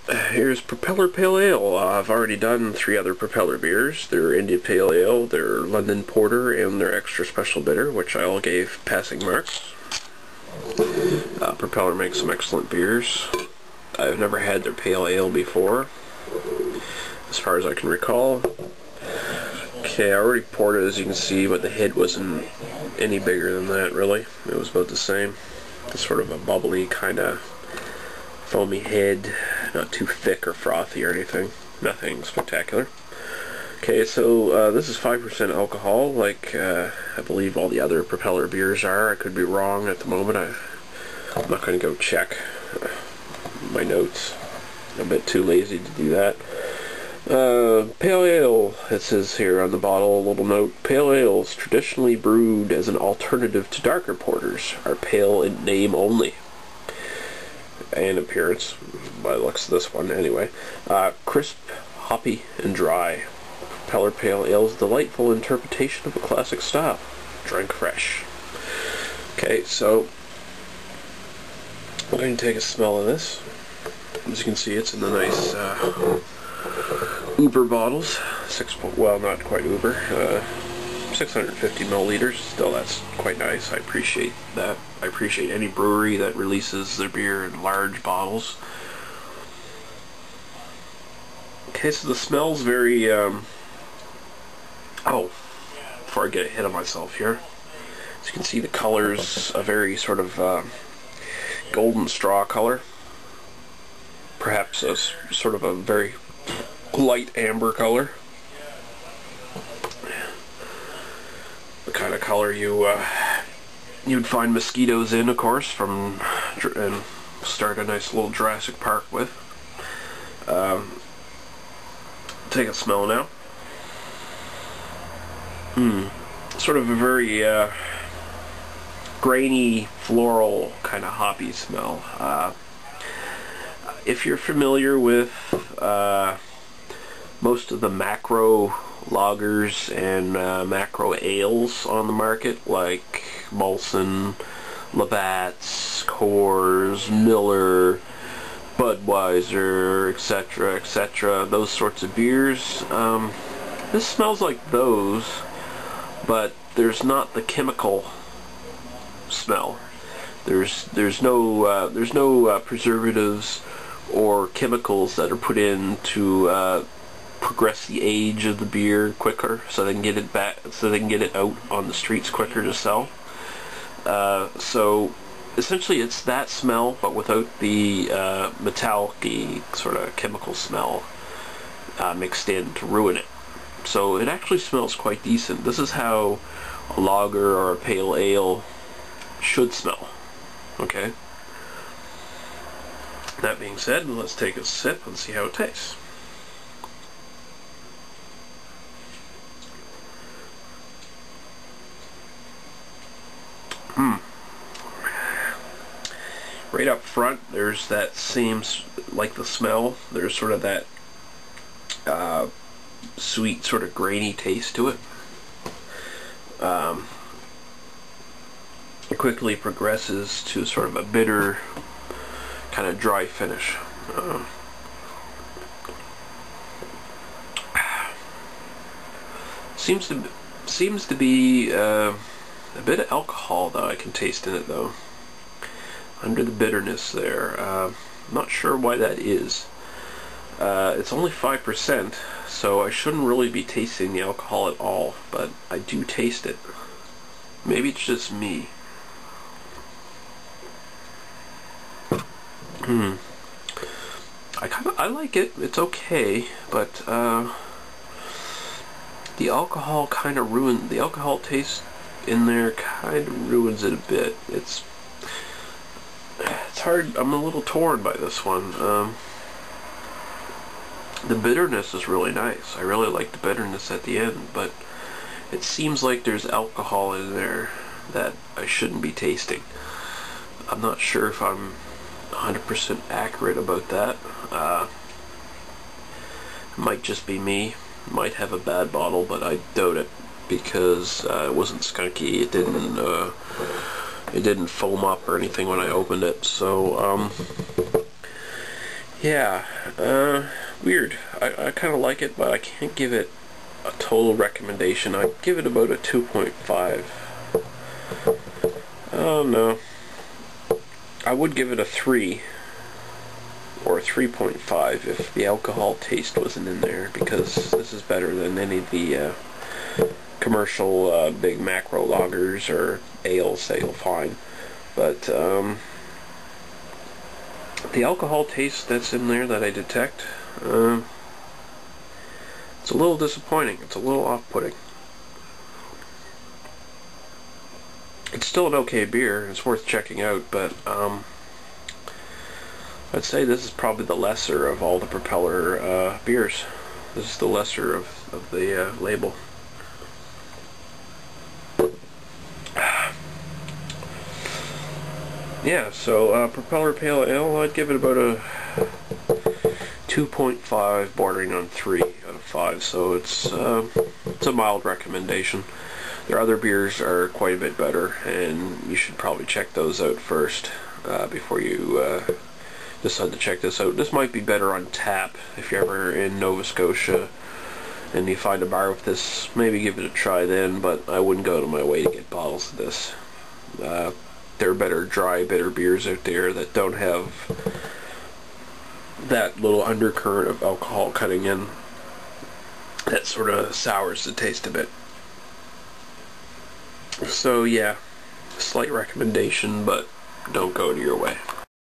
Here's Propeller Pale Ale. I've already done 3 other Propeller beers. Their India Pale Ale, their London Porter, and their Extra Special Bitter, which I all gave passing marks. Propeller makes some excellent beers. I've never had their Pale Ale before, as far as I can recall. Okay, I already poured it, as you can see, but the head wasn't any bigger than that, really. It was about the same. It's sort of a bubbly, kind of foamy head, not too thick or frothy or anything. Nothing spectacular. Okay, so this is 5% alcohol, like I believe all the other Propeller beers are. I could be wrong at the moment. I'm not going to go check my notes. I'm a bit too lazy to do that. Pale Ale, it says here on the bottle, a little note. Pale ales, traditionally brewed as an alternative to darker porters, are pale in name only. And appearance, by the looks of this one anyway. Crisp, hoppy, and dry. Propeller Pale Ale's delightful interpretation of a classic style. Drank fresh. Okay, so I'm going to take a smell of this. As you can see, it's in the nice Uber bottles. Well, not quite Uber. 650 milliliters. Still, that's quite nice. I appreciate that. I appreciate any brewery that releases their beer in large bottles. Okay, so the smell's very, oh, before I get ahead of myself here. As you can see, the color's a very sort of golden straw color. Perhaps a sort of a very light amber color. The kind of color you'd find mosquitoes in, of course, and start a nice little Jurassic Park with. Take a smell now. Sort of a very grainy, floral, kind of hoppy smell. If you're familiar with most of the macro lagers and macro ales on the market, like Molson, Labatt's, Coors, Miller, Budweiser, etc., etc., those sorts of beers, this smells like those, but there's not the chemical smell. There's no preservatives or chemicals that are put in to progress the age of the beer quicker, so they can get it back, so they can get it out on the streets quicker to sell. So essentially, it's that smell, but without the metallic-y sort of chemical smell mixed in to ruin it. So it actually smells quite decent. This is how a lager or a pale ale should smell. Okay. That being said, let's take a sip and see how it tastes. Right up front, there's that same, like the smell, there's sort of that sweet, sort of grainy taste to it. It quickly progresses to sort of a bitter, kind of dry finish. Seems to be a bit of alcohol that I can taste in it, though, under the bitterness there. I'm not sure why that is. It's only 5%, so I shouldn't really be tasting the alcohol at all, but I do taste it. Maybe it's just me. I like it. It's okay, but the alcohol the alcohol taste in there kind of ruins it a bit. It's hard. I'm a little torn by this one. The bitterness is really nice. I really like the bitterness at the end, but it seems like there's alcohol in there that I shouldn't be tasting. I'm not sure if I'm 100% accurate about that. It might just be me. Might have a bad bottle, but I doubt it, because it wasn't skunky. It didn't foam up or anything when I opened it. So Yeah, weird. I kind of like it, but I can't give it a total recommendation. I'd give it about a 2.5. Oh no. I would give it a 3 or a 3.5 if the alcohol taste wasn't in there, because this is better than any of the commercial big macro lagers or ales that you'll find. But the alcohol taste that's in there that I detect, it's a little disappointing. It's a little off-putting. It's still an okay beer. It's worth checking out, but I'd say this is probably the lesser of all the Propeller beers. This is the lesser of the label. Yeah, so Propeller Pale Ale, I'd give it about a 2.5, bordering on 3 out of 5. So it's a mild recommendation. Their other beers are quite a bit better, and you should probably check those out first before you decide to check this out. This might be better on tap if you're ever in Nova Scotia and you find a bar with this. Maybe give it a try then, but I wouldn't go out of my way to get bottles of this. There are better dry, bitter beers out there that don't have that little undercurrent of alcohol cutting in that sort of sours the taste a bit. So yeah, slight recommendation, but don't go to your way.